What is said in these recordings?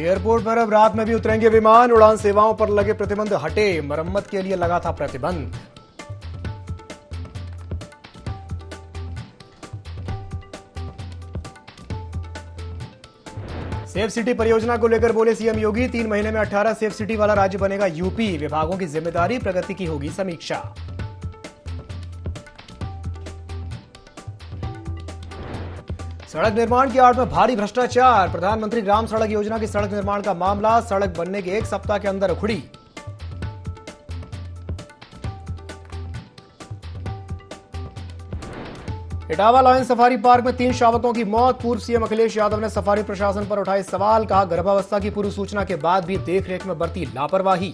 Airport पर अब रात में भी उतरेंगे विमान। उड़ान सेवाओं पर लगे प्रतिबंध हटे, मरम्मत के लिए लगा था प्रतिबंध। सेफ सिटी परियोजना को लेकर बोले सीएम योगी, 3 महीने में 18 सेफ सिटी वाला राज्य बनेगा यूपी। विभागों की जिम्मेदारी, प्रगति की होगी समीक्षा। सड़क निर्माण की आड़ में भारी भ्रष्टाचार, प्रधानमंत्री ग्राम सड़क योजना की सड़क निर्माण का मामला सड़क बनने के 1 सप्ताह के अंदर उखड़ी। इटावा लायन सफारी पार्क में 3 शावकों की मौत, पूर्व सीएम अखिलेश यादव ने सफारी प्रशासन पर उठाए सवाल, कहा गर्भावस्था की पूर्व सूचना के बाद भी देखरेख में बरती लापरवाही।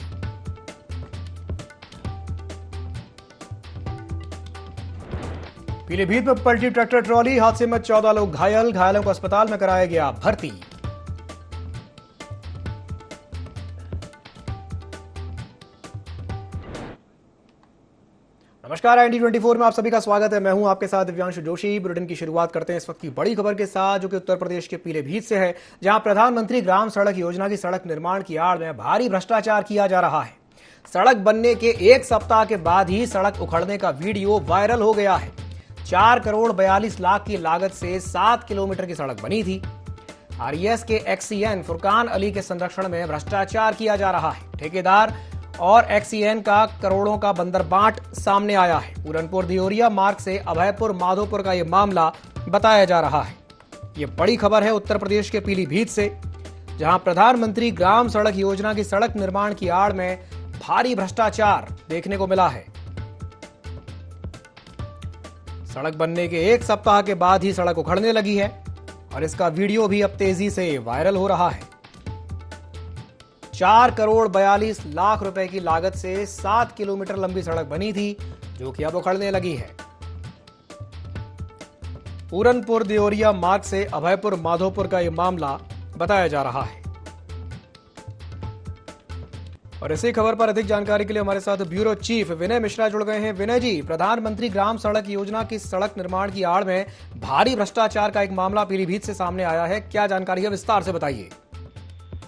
पीलीभीत में पलटी ट्रैक्टर ट्रॉली, हादसे में 14 लोग घायल, घायलों को अस्पताल में कराया गया भर्ती। नमस्कार, एनडी 24 में आप सभी का स्वागत है। मैं हूं आपके साथ दिव्यांशु जोशी। बुलेटिन की शुरुआत करते हैं इस वक्त की बड़ी खबर के साथ, जो कि उत्तर प्रदेश के पीलीभीत से है, जहां प्रधानमंत्री ग्राम सड़क योजना की सड़क निर्माण की आड़ में भारी भ्रष्टाचार किया जा रहा है। सड़क बनने के 1 सप्ताह के बाद ही सड़क उखड़ने का वीडियो वायरल हो गया है। 4 करोड़ 42 लाख की लागत से 7 किलोमीटर की सड़क बनी थी। आरईएस के एक्सीएन फुरकान अली के संरक्षण में भ्रष्टाचार किया जा रहा है। ठेकेदार और एक्सीएन का करोड़ों का बंदरबांट सामने आया है। पूरनपुर दियोरिया मार्ग से अभयपुर माधोपुर का यह मामला बताया जा रहा है। यह बड़ी खबर है उत्तर प्रदेश के पीलीभीत से, जहां प्रधानमंत्री ग्राम सड़क योजना की सड़क निर्माण की आड़ में भारी भ्रष्टाचार देखने को मिला है। सड़क बनने के 1 सप्ताह के बाद ही सड़क उखड़ने लगी है और इसका वीडियो भी अब तेजी से वायरल हो रहा है। 4 करोड़ 42 लाख रुपए की लागत से 7 किलोमीटर लंबी सड़क बनी थी, जो कि अब उखड़ने लगी है। पूरनपुर दियोरिया मार्ग से अभयपुर माधोपुर का यह मामला बताया जा रहा है। और इसी खबर पर अधिक जानकारी के लिए हमारे साथ ब्यूरो चीफ विनय मिश्रा जुड़ गए हैं। विनय जी, प्रधानमंत्री ग्राम सड़क योजना की सड़क निर्माण की आड़ में भारी भ्रष्टाचार का एक मामला पीलीभीत से सामने आया है, क्या जानकारी है, विस्तार से बताइए।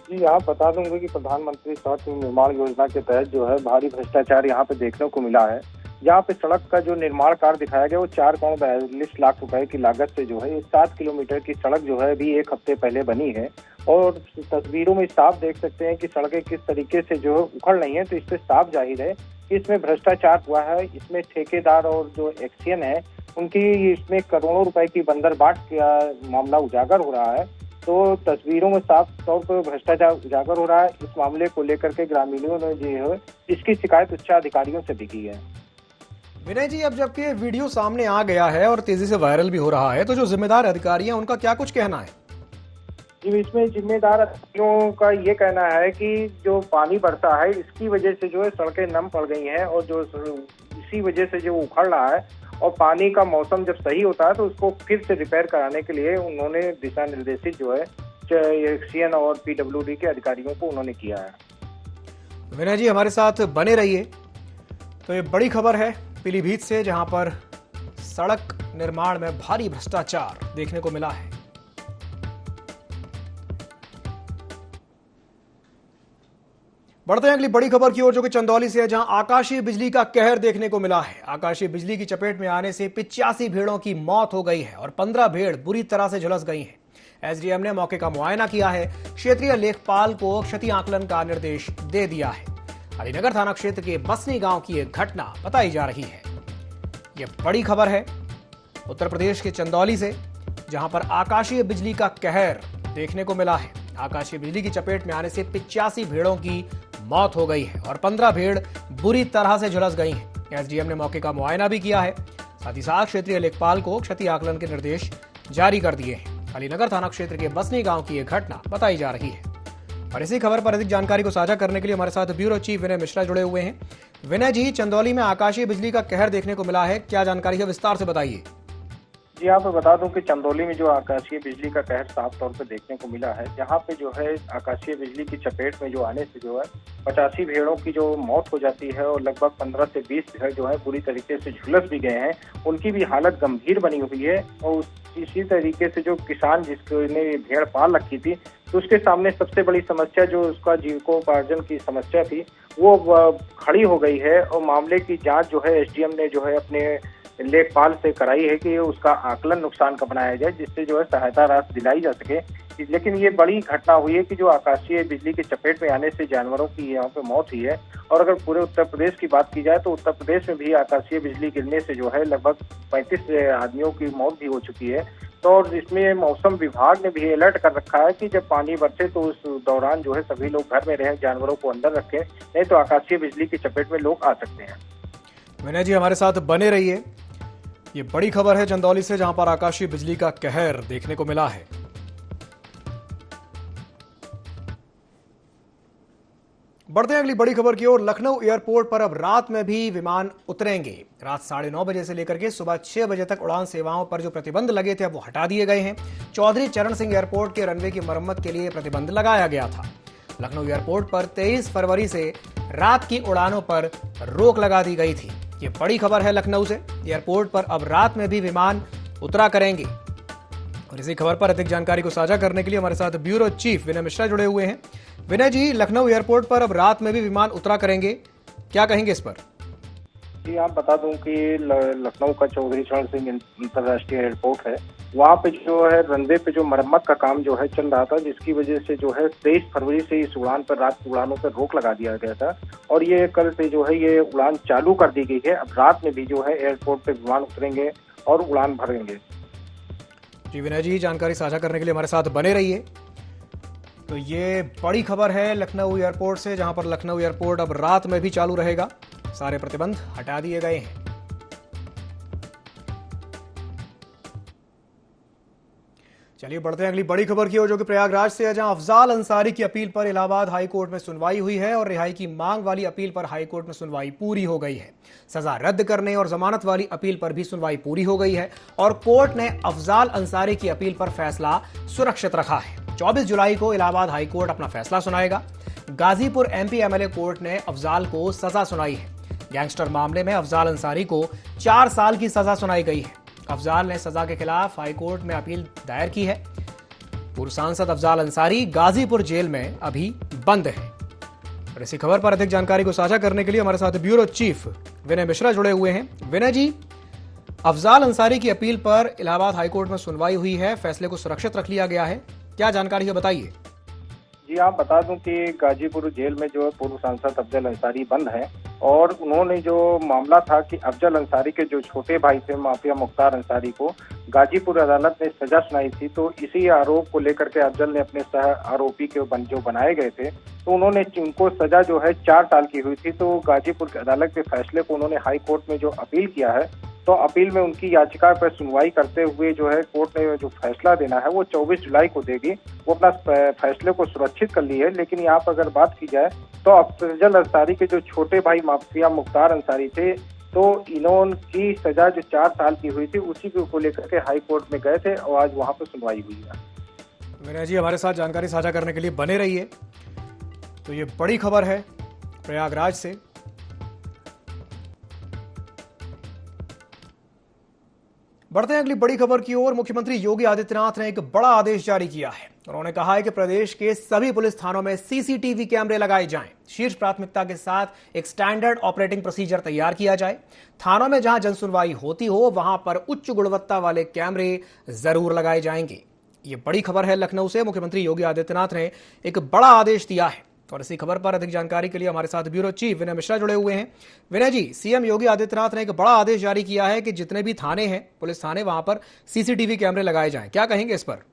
जी, यहाँ बता दूंगा कि प्रधानमंत्री सड़क निर्माण योजना के तहत जो है भारी भ्रष्टाचार यहाँ पे देखने को मिला है। यहाँ पे सड़क का जो निर्माण कार्य दिखाया गया वो 4 करोड़ 42 लाख रुपए की लागत से जो है ये 7 किलोमीटर की सड़क जो है अभी 1 हफ्ते पहले बनी है। और तस्वीरों में साफ देख सकते हैं कि सड़कें किस तरीके से जो है उखड़ रही हैं, तो इससे साफ जाहिर है कि इसमें भ्रष्टाचार हुआ है। इसमें ठेकेदार और जो एक्सीएन है उनकी इसमें करोड़ों रुपए की बंदरबाट का मामला उजागर हो रहा है। तो तस्वीरों में साफ तौर पर भ्रष्टाचार उजागर हो रहा है। इस मामले को लेकर के ग्रामीणों ने जो है इसकी शिकायत उच्च अधिकारियों से भी की है। विनय जी, अब जबकि ये वीडियो सामने आ गया है और तेजी से वायरल भी हो रहा है, तो जो जिम्मेदार अधिकारी हैं उनका क्या कुछ कहना है? जी, इसमें जिम्मेदार अधिकारियों का ये कहना है कि जो पानी बढ़ता है इसकी वजह से जो है सड़कें नम पड़ गई हैं और जो इसी वजह से जो उखड़ रहा है। और पानी का मौसम जब सही होता है तो उसको फिर से रिपेयर कराने के लिए उन्होंने दिशा निर्देशित जो है एक्सीएन और पीडब्ल्यूडी के अधिकारियों को उन्होंने किया है। विनय जी, हमारे साथ बने रहिए। तो ये बड़ी खबर है पीलीभीत से, जहां पर सड़क निर्माण में भारी भ्रष्टाचार देखने को मिला है। बढ़ते हैं अगली बड़ी खबर की ओर, जो कि चंदौली से है, जहां आकाशीय बिजली का कहर देखने को मिला है। आकाशीय बिजली की चपेट में आने से 85 भेड़ों की मौत हो गई है और 15 भेड़ बुरी तरह से झुलस गई हैं। एसडीएम ने मौके का मुआयना किया है। क्षेत्रीय लेखपाल को क्षति आकलन का निर्देश दे दिया है। अलीनगर थाना क्षेत्र के बसनी गांव की एक घटना बताई जा रही है। यह बड़ी खबर है उत्तर प्रदेश के चंदौली से, जहां पर आकाशीय बिजली का कहर देखने को मिला है। आकाशीय बिजली की चपेट में आने से 85 भेड़ों की मौत हो गई है और 15 भेड़ बुरी तरह से झुलस गई हैं। एसडीएम ने मौके का मुआयना भी किया है। साथ ही साथ क्षेत्रीय लेखपाल को क्षति आकलन के निर्देश जारी कर दिए हैं। अलीनगर थाना क्षेत्र के बसनी गांव की यह घटना बताई जा रही है। और इसी खबर पर अधिक जानकारी को साझा करने के लिए हमारे साथ ब्यूरो चीफ विनय मिश्रा जुड़े हुए हैं। विनय जी, चंदौली में आकाशीय बिजली का कहर देखने को मिला है, क्या जानकारी है, विस्तार से बताइए। जी, यहाँ पे बता दूं कि चंदौली में जो आकाशीय बिजली का कहर साफ तौर पे देखने को मिला है, जहाँ पे जो है आकाशीय बिजली की चपेट में जो आने से जो है 85 भेड़ों की जो मौत हो जाती है और लगभग 15 से 20 भेड़ जो है पूरी तरीके से झुलस भी गए हैं। उनकी भी हालत गंभीर बनी हुई है और इसी तरीके से जो किसान जिसने भेड़ पाल रखी थी, तो उसके सामने सबसे बड़ी समस्या जो उसका जीविकोपार्जन की समस्या थी, वो खड़ी हो गई है और मामले की जांच जो है एसडीएम ने जो है अपने लेखपाल से कराई है कि उसका आकलन नुकसान का बनाया जाए, जिससे जो है सहायता राशि दिलाई जा सके। लेकिन ये बड़ी घटना हुई है कि जो आकाशीय बिजली की चपेट में आने से जानवरों की यहाँ पे मौत हुई है। और अगर पूरे उत्तर प्रदेश की बात की जाए तो उत्तर प्रदेश में भी आकाशीय बिजली गिरने से जो है लगभग 35 आदमियों की मौत भी हो चुकी है। तो और इसमें मौसम विभाग ने भी अलर्ट कर रखा है कि जब पानी बरसे तो उस दौरान जो है सभी लोग घर में रहें, जानवरों को अंदर रखें, नहीं तो आकाशीय बिजली की चपेट में लोग आ सकते हैं। विनय जी हमारे साथ बने रहिए। ये बड़ी खबर है चंदौली से, जहां पर आकाशीय बिजली का कहर देखने को मिला है। बढ़ते हैं अगली बड़ी खबर की ओर। लखनऊ एयरपोर्ट पर अब रात में भी विमान उतरेंगे। रात 9:30 बजे से लेकर के सुबह 6 बजे तक उड़ान सेवाओं पर जो प्रतिबंध लगे थे अब वो हटा दिए गए हैं। चौधरी चरण सिंह एयरपोर्ट के रनवे की मरम्मत के लिए प्रतिबंध लगाया गया था। लखनऊ एयरपोर्ट पर 23 फरवरी से रात की उड़ानों पर रोक लगा दी गई थी। ये बड़ी खबर है लखनऊ से। एयरपोर्ट पर अब रात में भी विमान उतरा करेंगे। और इसी खबर पर अधिक जानकारी को साझा करने के लिए हमारे साथ ब्यूरो चीफ विनय मिश्रा जुड़े हुए हैं। विनय जी, लखनऊ एयरपोर्ट पर अब रात में भी विमान उतरा करेंगे, क्या कहेंगे इस पर? जी, आप बता दूं कि लखनऊ का चौधरी चरण सिंह अंतर्राष्ट्रीय एयरपोर्ट है, वहाँ पे जो है रनवे पे जो मरम्मत का काम जो है चल रहा था, जिसकी वजह से जो है 23 फरवरी से इस उड़ान पर रात की उड़ानों पर रोक लगा दिया गया था और ये कल से जो है ये उड़ान चालू कर दी गई है। अब रात में भी जो है एयरपोर्ट पे विमान उतरेंगे और उड़ान भरेंगे। जी विनय जी, जानकारी साझा करने के लिए हमारे साथ बने रहिए। तो ये बड़ी खबर है लखनऊ एयरपोर्ट से, जहां पर लखनऊ एयरपोर्ट अब रात में भी चालू रहेगा। सारे प्रतिबंध हटा दिए गए हैं। चलिए बढ़ते हैं अगली बड़ी खबर की ओर, जो कि प्रयागराज से है, जहां अफजाल अंसारी की अपील पर इलाहाबाद हाईकोर्ट में सुनवाई हुई है और रिहाई की मांग वाली अपील पर हाईकोर्ट में सुनवाई पूरी हो गई है। सजा रद्द करने और जमानत वाली अपील पर भी सुनवाई पूरी हो गई है और कोर्ट ने अफजाल अंसारी की अपील पर फैसला सुरक्षित रखा है। 24 जुलाई को इलाहाबाद हाईकोर्ट अपना फैसला सुनाएगा। गाजीपुर एमपी एमएलए कोर्ट ने अफजाल को सजा सुनाई है। गैंगस्टर मामले में अफजाल अंसारी को 4 साल की सजा सुनाई गई है। अफजाल ने सजा के खिलाफ हाईकोर्ट में अपील दायर की है। पूर्व सांसद अफजाल अंसारी गाजीपुर जेल में अभी बंद है। और इसी खबर पर अधिक जानकारी को साझा करने के लिए हमारे साथ ब्यूरो चीफ विनय मिश्रा जुड़े हुए हैं। विनय जी, अफजाल अंसारी की अपील पर इलाहाबाद हाईकोर्ट में सुनवाई हुई है, फैसले को सुरक्षित रख लिया गया है, क्या जानकारी है बताइए? जी, आप बता दूं कि गाजीपुर जेल में जो पूर्व सांसद अफजल अंसारी बंद हैं और उन्होंने जो मामला था कि अफजल अंसारी के जो छोटे भाई थे माफिया मुख्तार अंसारी को गाजीपुर अदालत ने सजा सुनाई थी, तो इसी आरोप को लेकर के अफजल ने अपने सह आरोपी के जो बनाए गए थे, तो उनको सजा जो है 4 साल की हुई थी। तो गाजीपुर की अदालत के फैसले को उन्होंने हाई कोर्ट में जो अपील किया है, तो अपील में उनकी याचिका पर सुनवाई करते हुए जो है कोर्ट ने जो फैसला देना है वो 24 जुलाई को देगी। वो अपना फैसले को सुरक्षित कर ली है। लेकिन यहाँ पर अगर बात की जाए तो अफजल अंसारी के जो छोटे भाई माफिया मुख्तार अंसारी थे, तो इन्होंने सजा जो 4 साल की हुई थी उसी को लेकर के हाई कोर्ट में गए थे और आज वहाँ पर सुनवाई हुई है। विनय जी, हमारे साथ जानकारी साझा करने के लिए बने रहिए। तो ये बड़ी खबर है प्रयागराज से। बढ़ते हैं अगली बड़ी खबर की ओर। मुख्यमंत्री योगी आदित्यनाथ ने एक बड़ा आदेश जारी किया है। उन्होंने कहा है कि प्रदेश के सभी पुलिस थानों में सीसीटीवी कैमरे लगाए जाएं। शीर्ष प्राथमिकता के साथ एक स्टैंडर्ड ऑपरेटिंग प्रोसीजर तैयार किया जाए। थानों में जहां जनसुनवाई होती हो वहां पर उच्च गुणवत्ता वाले कैमरे जरूर लगाए जाएंगे। ये बड़ी खबर है लखनऊ से। मुख्यमंत्री योगी आदित्यनाथ ने एक बड़ा आदेश दिया है और इसी खबर पर अधिक जानकारी के लिए हमारे साथ ब्यूरो चीफ विनय मिश्रा जुड़े हुए हैं। विनय जी, सीएम योगी आदित्यनाथ ने एक बड़ा आदेश जारी किया है कि जितने भी थाने हैं, पुलिस थाने, वहां पर सीसीटीवी कैमरे लगाए जाएं, क्या कहेंगे इस पर?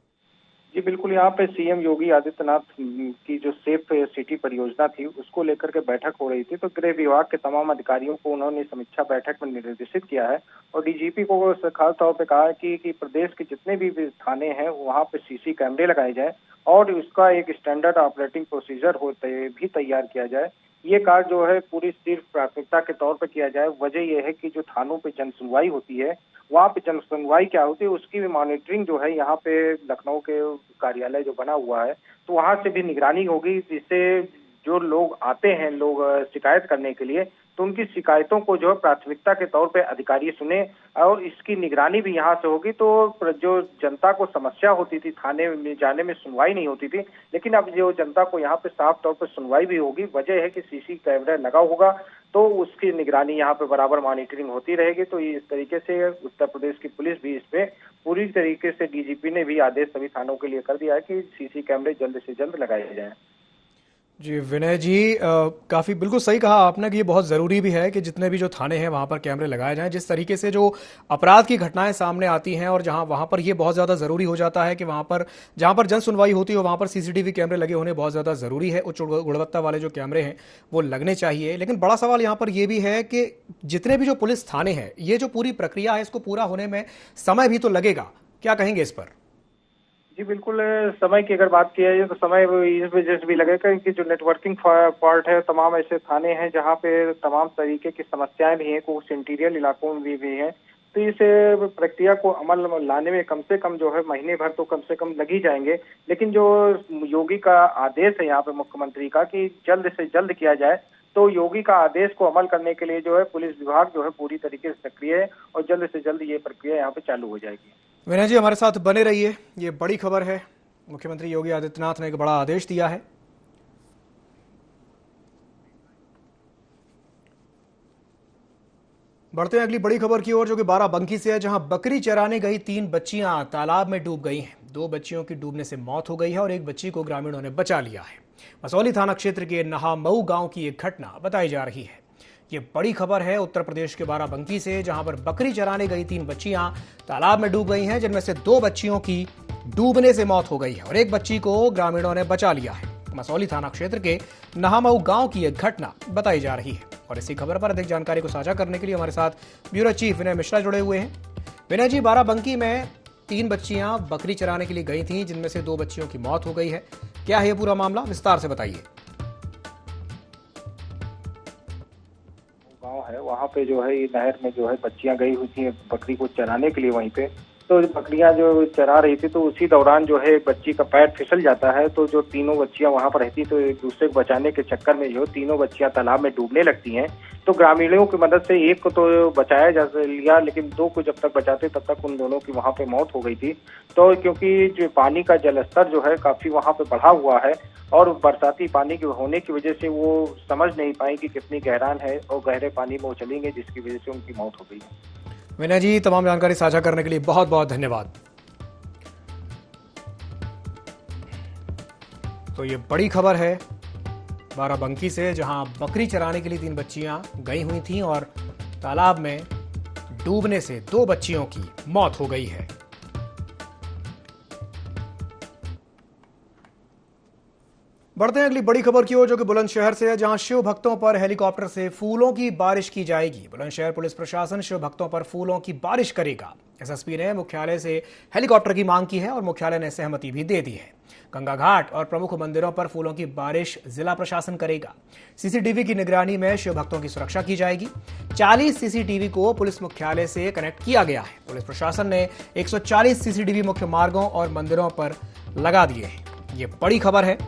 जी बिल्कुल, यहाँ पे सीएम योगी आदित्यनाथ की जो सेफ सिटी परियोजना थी उसको लेकर के बैठक हो रही थी, तो गृह विभाग के तमाम अधिकारियों को उन्होंने समीक्षा बैठक में निर्देशित किया है और डीजीपी को खास तौर पे कहा है कि प्रदेश के जितने भी थाने हैं वहाँ पे सीसी कैमरे लगाए जाए और उसका एक स्टैंडर्ड ऑपरेटिंग प्रोसीजर भी तैयार किया जाए। ये कार्य जो है पूरी सिर्फ प्राथमिकता के तौर पर किया जाए। वजह यह है कि जो थानों पे जनसुनवाई होती है वहाँ पे जनसुनवाई क्या होती है उसकी भी मॉनिटरिंग जो है यहाँ पे लखनऊ के कार्यालय जो बना हुआ है तो वहाँ से भी निगरानी होगी, जिससे जो लोग आते हैं शिकायत करने के लिए, तो उनकी शिकायतों को जो है प्राथमिकता के तौर पे अधिकारी सुने और इसकी निगरानी भी यहाँ से होगी। तो जो जनता को समस्या होती थी, थाने में जाने में सुनवाई नहीं होती थी, लेकिन अब जो जनता को यहाँ पे साफ तौर पर सुनवाई भी होगी। वजह है कि सीसी कैमरा लगा होगा, तो उसकी निगरानी यहाँ पे बराबर मॉनिटरिंग होती रहेगी। तो इस तरीके से उत्तर प्रदेश की पुलिस भी इस पे पूरी तरीके से, डीजीपी ने भी आदेश सभी थानों के लिए कर दिया है कि सीसी कैमरे जल्द से जल्द लगाए जाएं। जी विनय जी, काफ़ी बिल्कुल सही कहा आपने कि ये बहुत ज़रूरी भी है कि जितने भी जो थाने हैं वहाँ पर कैमरे लगाए जाएं। जिस तरीके से जो अपराध की घटनाएं सामने आती हैं और जहाँ वहाँ पर ये बहुत ज़्यादा ज़रूरी हो जाता है कि वहाँ पर जहाँ पर जन सुनवाई होती है वहाँ पर सीसीटीवी कैमरे लगे होने बहुत ज़्यादा ज़रूरी है। उच्च गुणवत्ता वाले जो कैमरे हैं वो लगने चाहिए। लेकिन बड़ा सवाल यहाँ पर ये भी है कि जितने भी जो पुलिस थाने हैं, ये जो पूरी प्रक्रिया है इसको पूरा होने में समय भी तो लगेगा। क्या कहेंगे इस पर? जी बिल्कुल, समय की अगर बात की जाए तो समय इस वजह से भी लगेगा कि जो नेटवर्किंग पार्ट है, तमाम ऐसे थाने हैं जहां पे तमाम तरीके की समस्याएं भी हैं, कुछ इंटीरियर इलाकों में भी हैं। तो इस प्रक्रिया को अमल लाने में कम से कम जो है महीने भर तो कम से कम लग ही जाएंगे। लेकिन जो योगी का आदेश है यहाँ पे मुख्यमंत्री का कि जल्द से जल्द किया जाए, तो योगी का आदेश को अमल करने के लिए जो है पुलिस विभाग जो है पूरी तरीके से सक्रिय है और जल्द से जल्द ये प्रक्रिया यहाँ पे चालू हो जाएगी। विनय जी, हमारे साथ बने रहिए। ये बड़ी खबर है, मुख्यमंत्री योगी आदित्यनाथ ने एक बड़ा आदेश दिया है। बढ़ते हैं अगली बड़ी खबर की ओर, जो कि बाराबंकी से है, जहां बकरी चराने गई 3 बच्चियां तालाब में डूब गई हैं। 2 बच्चियों की डूबने से मौत हो गई है और एक बच्ची को ग्रामीणों ने बचा लिया है। मसौली थाना क्षेत्र के नहामऊ गांव की एक घटना बताई जा रही है। ये बड़ी खबर है उत्तर प्रदेश के बाराबंकी से, जहां पर बकरी चराने गई 3 बच्चियां तालाब में डूब गई हैं, जिनमें से 2 बच्चियों की डूबने से मौत हो गई है और एक बच्ची को ग्रामीणों ने बचा लिया है। मसौली थाना क्षेत्र के नहामऊ गांव की एक घटना बताई जा रही है और इसी खबर पर अधिक जानकारी को साझा करने के लिए हमारे साथ ब्यूरो चीफ विनय मिश्रा जुड़े हुए हैं। विनय जी, बाराबंकी में 3 बच्चियां बकरी चराने के लिए गई थीं, जिनमें से 2 बच्चियों की मौत हो गई है। क्या है ये पूरा मामला, विस्तार से बताइए। गांव है, वहाँ पे जो है ये नहर में जो है बच्चियां गई हुई थी बकरी को चराने के लिए वहीं पे। तो बकरियां जो चरा रही थी, तो उसी दौरान जो है बच्ची का पैर फिसल जाता है। तो जो तीनों बच्चियां वहां पर रहती, तो एक दूसरे को बचाने के चक्कर में जो तीनों बच्चियां तालाब में डूबने लगती हैं। तो ग्रामीणों की मदद से एक को तो बचाया जा लिया, लेकिन 2 को जब तक बचाते तब तक उन दोनों की वहां पे मौत हो गई थी। तो क्योंकि जो पानी का जलस्तर जो है काफी वहां पे बढ़ा हुआ है और बरसाती पानी के होने की वजह से वो समझ नहीं पाई कि कितनी गहरान है और गहरे पानी में वो चलेंगे, जिसकी वजह से उनकी मौत हो गई है। विनय जी, तमाम जानकारी साझा करने के लिए बहुत बहुत धन्यवाद। तो ये बड़ी खबर है बाराबंकी से, जहां बकरी चराने के लिए 3 बच्चियां गई हुई थीं और तालाब में डूबने से 2 बच्चियों की मौत हो गई है। बढ़ते हैं अगली बड़ी खबर की ओर, जो कि बुलंदशहर से है, जहां शिव भक्तों पर हेलीकॉप्टर से फूलों की बारिश की जाएगी। बुलंदशहर पुलिस प्रशासन शिव भक्तों पर फूलों की बारिश करेगा। एसएसपी ने मुख्यालय से हेलीकॉप्टर की मांग की है और मुख्यालय ने सहमति भी दे दी है। गंगा घाट और प्रमुख मंदिरों पर फूलों की बारिश जिला प्रशासन करेगा। सीसीटीवी की निगरानी में शिव भक्तों की सुरक्षा की जाएगी। 40 सीसीटीवी को पुलिस मुख्यालय से कनेक्ट किया गया है। पुलिस प्रशासन ने 140 सीसीटीवी मुख्य मार्गों और मंदिरों पर लगा दिए हैं। ये बड़ी खबर है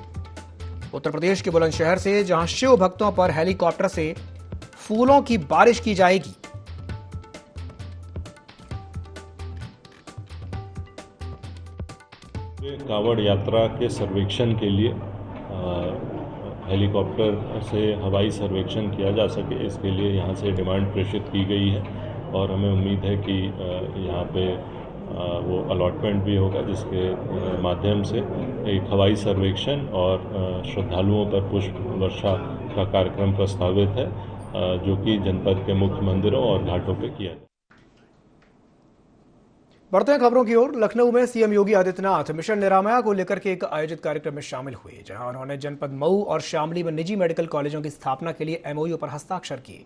उत्तर प्रदेश के बुलंदशहर से, जहां शिव भक्तों पर हेलीकॉप्टर से फूलों की बारिश की जाएगी। कांवड़ यात्रा के सर्वेक्षण के लिए हेलीकॉप्टर से हवाई सर्वेक्षण किया जा सके, इसके लिए यहाँ से डिमांड प्रेषित की गई है और हमें उम्मीद है कि यहाँ पे वो अलॉटमेंट भी होगा, जिसके माध्यम से एक हवाई सर्वेक्षण और श्रद्धालुओं पर पुष्प वर्षा का कार्यक्रम प्रस्तावित है, जो कि जनपद के मुख्य मंदिरों और घाटों पर किया जाए। बढ़ते हैं खबरों की ओर। लखनऊ में सीएम योगी आदित्यनाथ मिशन निरामया को लेकर के एक आयोजित कार्यक्रम में शामिल हुए, जहां उन्होंने जनपद मऊ और शामली में निजी मेडिकल कॉलेजों की स्थापना के लिए एमओयू पर हस्ताक्षर किए।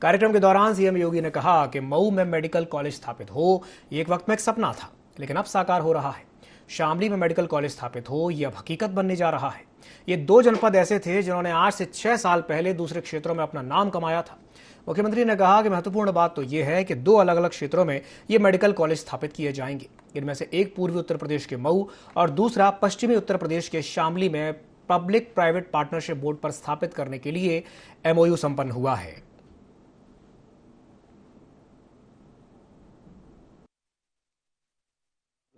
कार्यक्रम के दौरान सीएम योगी ने कहा कि मऊ में मेडिकल कॉलेज स्थापित हो, ये एक वक्त में एक सपना था, लेकिन अब साकार हो रहा है। शामली में मेडिकल कॉलेज स्थापित हो, यह अब हकीकत बनने जा रहा है। ये 2 जनपद ऐसे थे जिन्होंने आज से 6 साल पहले दूसरे क्षेत्रों में अपना नाम कमाया था। मुख्यमंत्री ने कहा कि महत्वपूर्ण बात तो यह है कि 2 अलग अलग क्षेत्रों में ये मेडिकल कॉलेज स्थापित किए जाएंगे। इनमें से एक पूर्वी उत्तर प्रदेश के मऊ और दूसरा पश्चिमी उत्तर प्रदेश के शामली में पब्लिक प्राइवेट पार्टनरशिप बोर्ड पर स्थापित करने के लिए एमओयू संपन्न हुआ है।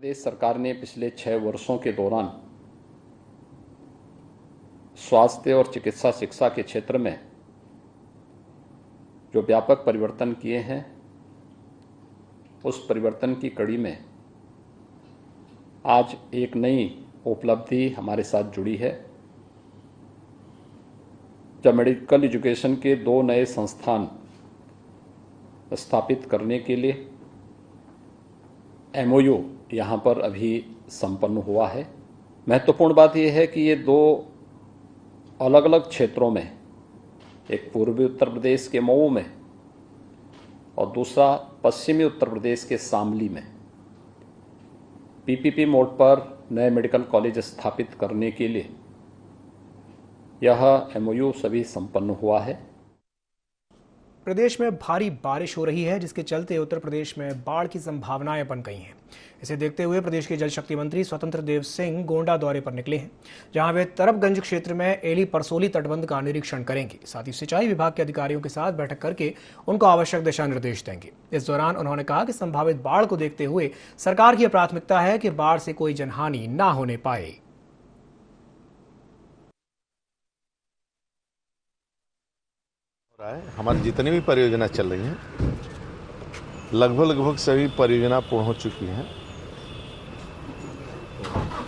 प्रदेश सरकार ने पिछले 6 वर्षों के दौरान स्वास्थ्य और चिकित्सा शिक्षा के क्षेत्र में जो व्यापक परिवर्तन किए हैं, उस परिवर्तन की कड़ी में आज एक नई उपलब्धि हमारे साथ जुड़ी है, जब मेडिकल एजुकेशन के 2 नए संस्थान स्थापित करने के लिए एमओयू यहाँ पर अभी संपन्न हुआ है। महत्वपूर्ण बात यह है कि ये 2 अलग अलग क्षेत्रों में, एक पूर्वी उत्तर प्रदेश के मऊ में और दूसरा पश्चिमी उत्तर प्रदेश के शामली में पीपीपी मोड पर नए मेडिकल कॉलेज स्थापित करने के लिए यह एमओयू सभी संपन्न हुआ है। प्रदेश में भारी बारिश हो रही है, जिसके चलते उत्तर प्रदेश में बाढ़ की संभावनाएं बन गई हैं। इसे देखते हुए प्रदेश के जल शक्ति मंत्री स्वतंत्र देव सिंह गोंडा दौरे पर निकले हैं, जहां वे तरबगंज क्षेत्र में एली परसोली तटबंध का निरीक्षण करेंगे। साथ ही सिंचाई विभाग के अधिकारियों के साथ बैठक करके उनको आवश्यक दिशा निर्देश देंगे। इस दौरान उन्होंने कहा कि संभावित बाढ़ को देखते हुए सरकार की प्राथमिकता है कि बाढ़ से कोई जनहानि न होने पाए। हमारी जितनी भी परियोजना चल रही हैं, लगभग सभी परियोजना पूर्ण हो चुकी हैं,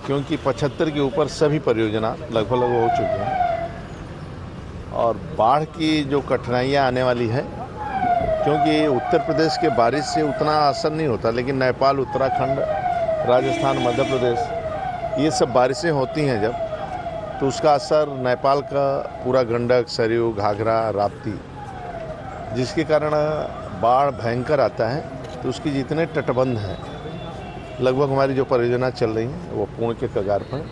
क्योंकि 75 के ऊपर सभी परियोजना लगभग हो चुकी हैं। और बाढ़ की जो कठिनाइयां आने वाली है, क्योंकि उत्तर प्रदेश के बारिश से उतना असर नहीं होता, लेकिन नेपाल, उत्तराखंड, राजस्थान, मध्य प्रदेश, ये सब बारिशें होती हैं जब, तो उसका असर नेपाल का पूरा गंडक, सरयू, घाघरा, राप्ती, जिसके कारण बाढ़ भयंकर आता है। तो उसकी जितने तटबंध हैं, लगभग हमारी जो परियोजना चल रही हैं वो पूर्ण के कगार पर,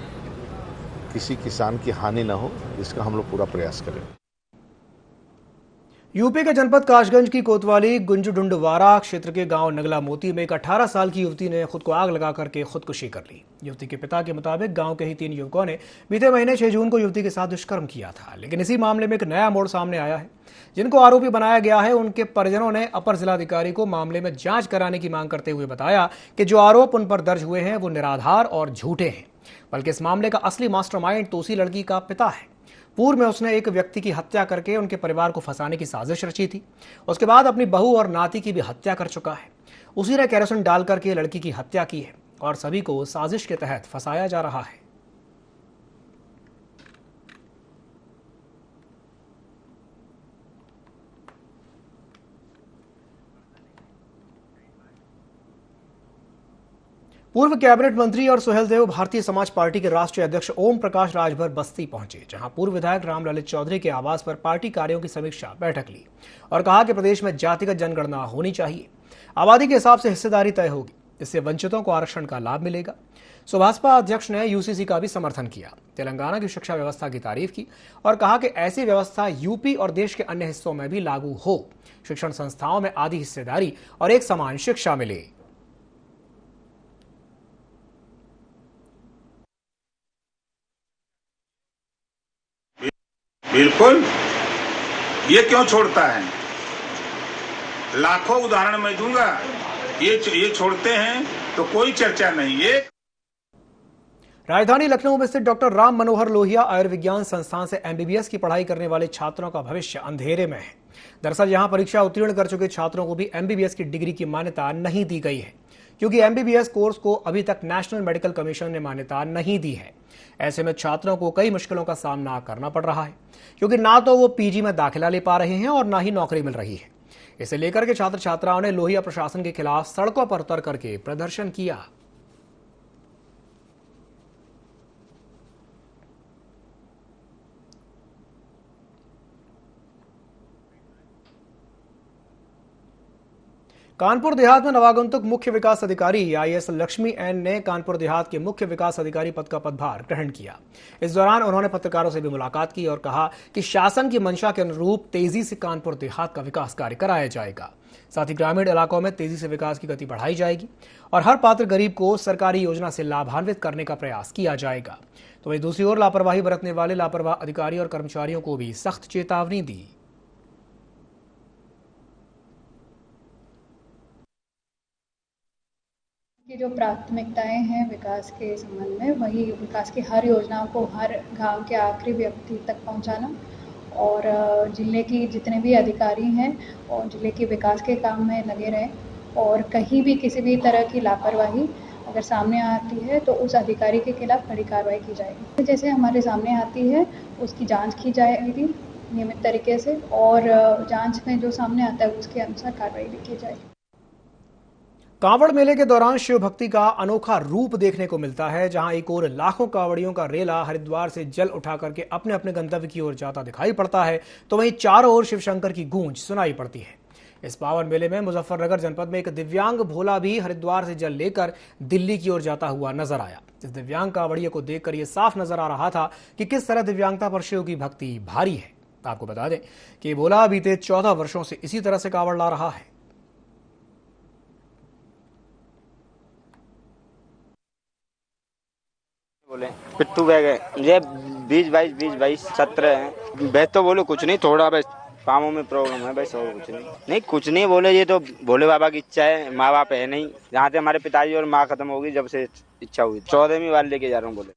किसी किसान की हानि ना हो, इसका हम लोग पूरा प्रयास करें। यूपी के जनपद कासगंज की कोतवाली गुंजडुंडवारा क्षेत्र के गांव नगला मोती में एक 18 साल की युवती ने खुद को आग लगा करके खुदकुशी कर ली। युवती के पिता के मुताबिक गांव के ही 3 युवकों ने बीते महीने 6 जून को युवती के साथ दुष्कर्म किया था, लेकिन इसी मामले में एक नया मोड़ सामने आया है। जिनको आरोपी बनाया गया है, उनके परिजनों ने अपर जिलाधिकारी को मामले में जांच कराने की मांग करते हुए बताया कि जो आरोप उन पर दर्ज हुए हैं वो निराधार और झूठे हैं, बल्कि इस मामले का असली मास्टरमाइंड तो उसी लड़की का पिता है। पूर्व में उसने एक व्यक्ति की हत्या करके उनके परिवार को फंसाने की साजिश रची थी। उसके बाद अपनी बहू और नाती की भी हत्या कर चुका है। उसी ने केरोसिन डाल करके लड़की की हत्या की है और सभी को साजिश के तहत फंसाया जा रहा है। पूर्व कैबिनेट मंत्री और सुहेलदेव भारतीय समाज पार्टी के राष्ट्रीय अध्यक्ष ओम प्रकाश राजभर बस्ती पहुंचे, जहां पूर्व विधायक रामललित चौधरी के आवास पर पार्टी कार्यों की समीक्षा बैठक ली और कहा कि प्रदेश में जातिगत जनगणना होनी चाहिए। आबादी के हिसाब से हिस्सेदारी तय होगी, इससे वंचितों को आरक्षण का लाभ मिलेगा। सुभाषपा अध्यक्ष ने यूसीसी का भी समर्थन किया, तेलंगाना की शिक्षा व्यवस्था की तारीफ की और कहा कि ऐसी व्यवस्था यूपी और देश के अन्य हिस्सों में भी लागू हो। शिक्षण संस्थाओं में आधी हिस्सेदारी और एक समान शिक्षा मिले। बिल्कुल, ये क्यों छोड़ता है? लाखों उदाहरण मैं दूंगा, ये छोड़ते हैं तो कोई चर्चा नहीं। ये राजधानी लखनऊ में स्थित डॉक्टर राम मनोहर लोहिया आयुर्विज्ञान संस्थान से एमबीबीएस की पढ़ाई करने वाले छात्रों का भविष्य अंधेरे में है। दरअसल यहां परीक्षा उत्तीर्ण कर चुके छात्रों को भी एमबीबीएस की डिग्री की मान्यता नहीं दी गई है, क्योंकि एमबीबीएस कोर्स को अभी तक नेशनल मेडिकल कमीशन ने मान्यता नहीं दी है। ऐसे में छात्रों को कई मुश्किलों का सामना करना पड़ रहा है, क्योंकि ना तो वो पीजी में दाखिला ले पा रहे हैं और ना ही नौकरी मिल रही है। इसे लेकर के छात्र छात्राओं ने लोहिया प्रशासन के खिलाफ सड़कों पर उतर करके प्रदर्शन किया। कानपुर देहात में नवागंतुक मुख्य विकास अधिकारी आईएएस लक्ष्मी एन ने कानपुर देहात के मुख्य विकास अधिकारी पद का पदभार ग्रहण किया। इस दौरान उन्होंने पत्रकारों से भी मुलाकात की और कहा कि शासन की मंशा के अनुरूप तेजी से कानपुर देहात का विकास कार्य कराया जाएगा। साथ ही ग्रामीण इलाकों में तेजी से विकास की गति बढ़ाई जाएगी और हर पात्र गरीब को सरकारी योजना से लाभान्वित करने का प्रयास किया जाएगा। तो वहीं दूसरी ओर लापरवाही बरतने वाले लापरवाह अधिकारी और कर्मचारियों को भी सख्त चेतावनी दी। की जो प्राथमिकताएं हैं विकास के संबंध में, वही विकास की हर योजनाओं को हर गांव के आखिरी व्यक्ति तक पहुंचाना और जिले की जितने भी अधिकारी हैं और जिले के विकास के काम में लगे रहें और कहीं भी किसी भी तरह की लापरवाही अगर सामने आती है तो उस अधिकारी के खिलाफ कड़ी कार्रवाई की जाएगी। जैसे हमारे सामने आती है उसकी जांच की जाएगी नियमित तरीके से और जांच में जो सामने आता है उसके अनुसार कार्रवाई भी की जाएगी। कांवड़ मेले के दौरान शिव भक्ति का अनोखा रूप देखने को मिलता है, जहां एक ओर लाखों कांवड़ियों का रेला हरिद्वार से जल उठा करके अपने अपने गंतव्य की ओर जाता दिखाई पड़ता है, तो वहीं चारों ओर शिव शंकर की गूंज सुनाई पड़ती है। इस पावन मेले में मुजफ्फरनगर जनपद में एक दिव्यांग भोला भी हरिद्वार से जल लेकर दिल्ली की ओर जाता हुआ नजर आया। इस दिव्यांग कांवड़िए को देखकर यह साफ नजर आ रहा था कि किस तरह दिव्यांगता पर शिव की भक्ति भारी है। आपको बता दें कि भोला बीते 14 वर्षों से इसी तरह से कांवड़ ला रहा है। बोले पिट्टू बह गए ये 20-22 17 हैं। वे तो बोले कुछ नहीं, थोड़ा बस पाँवों में प्रॉब्लम है, बस और कुछ नहीं बोले। ये तो भोले बाबा की इच्छा है, माँ बाप है नहीं। यहाँ से हमारे पिताजी और माँ खत्म होगी जब से इच्छा हुई। 14वीं बार लेके जा रहा हूँ। बोले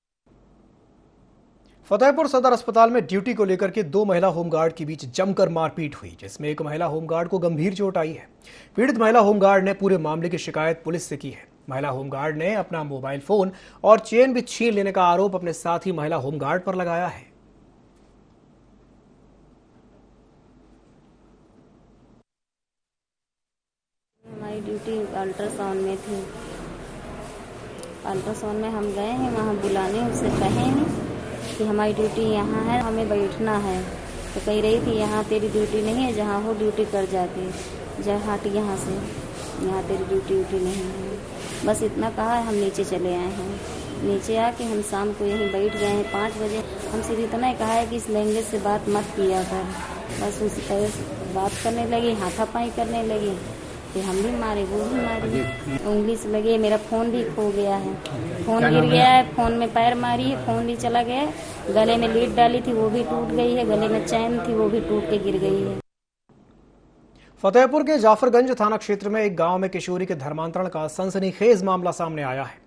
फतेहपुर सदर अस्पताल में ड्यूटी को लेकर के 2 महिला होमगार्ड के बीच जमकर मारपीट हुई, जिसमें एक महिला होमगार्ड को गंभीर चोट आई है। पीड़ित महिला होमगार्ड ने पूरे मामले की शिकायत पुलिस से की है। महिला होमगार्ड ने अपना मोबाइल फोन और चेन भी छीन लेने का आरोप अपने साथी महिला होमगार्ड पर लगाया है। हमारी ड्यूटी अल्ट्रासाउंड में थी। अल्ट्रासाउंड में हम गए हैं, वहाँ बुलाने उससे कहे नहीं कि हमारी ड्यूटी यहाँ है, हमें बैठना है। तो कह रही थी यहाँ तेरी ड्यूटी नहीं है, जहाँ हो ड्यूटी कर जाती, जा हट यहाँ से, यहाँ तेरी ड्यूटी नहीं है। बस इतना कहा है, हम नीचे चले आए हैं। नीचे आके हम शाम को यहीं बैठ गए हैं 5 बजे। हमसे इतना ही कहा है कि इस लैंग्वेज से बात मत किया कर। बस उसी तरह बात करने लगी, हाथापाई करने लगी। फिर हम भी मारे, वो भी मारे, उंगली से लगी। मेरा फ़ोन भी खो गया है, फ़ोन गिर गया है, फ़ोन में पैर मारी है, फ़ोन भी चला गया। गले में लीड डाली थी वो भी टूट गई है, गले में चैन थी वो भी टूट के गिर गई है। फतेहपुर के जाफरगंज थाना क्षेत्र में एक गांव में किशोरी के धर्मांतरण का सनसनीखेज मामला सामने आया है।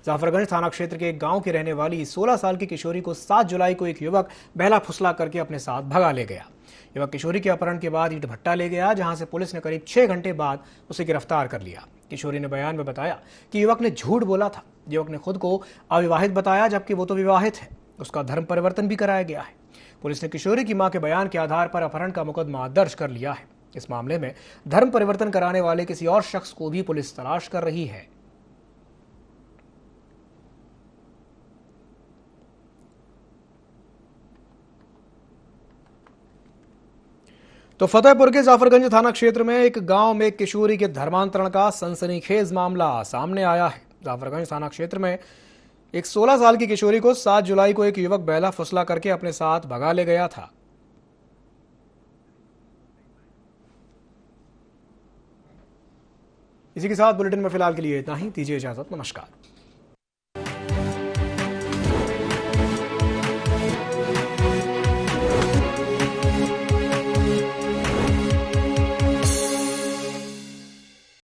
जाफरगंज थाना क्षेत्र के एक गांव की रहने वाली 16 साल की किशोरी को 7 जुलाई को एक युवक बहला फुसला करके अपने साथ भगा ले गया। युवक किशोरी के अपहरण के बाद ईंट भट्टा ले गया, जहां से पुलिस ने करीब 6 घंटे बाद उसे गिरफ्तार कर लिया। किशोरी ने बयान में बताया कि युवक ने झूठ बोला था। युवक ने खुद को अविवाहित बताया, जबकि वो तो विवाहित है। उसका धर्म परिवर्तन भी कराया गया है। पुलिस ने किशोरी की मां के बयान के आधार पर अपहरण का मुकदमा दर्ज कर लिया है। इस मामले में धर्म परिवर्तन कराने वाले किसी और शख्स को भी पुलिस तलाश कर रही है। तो फतेहपुर के जाफरगंज थाना क्षेत्र में एक गांव में किशोरी के धर्मांतरण का सनसनीखेज मामला सामने आया है। जाफरगंज थाना क्षेत्र में एक 16 साल की किशोरी को 7 जुलाई को एक युवक बहला फुसला करके अपने साथ भगा ले गया था। इसी के साथ बुलेटिन में फिलहाल के लिए इतना ही। दीजिए इजाजत, नमस्कार।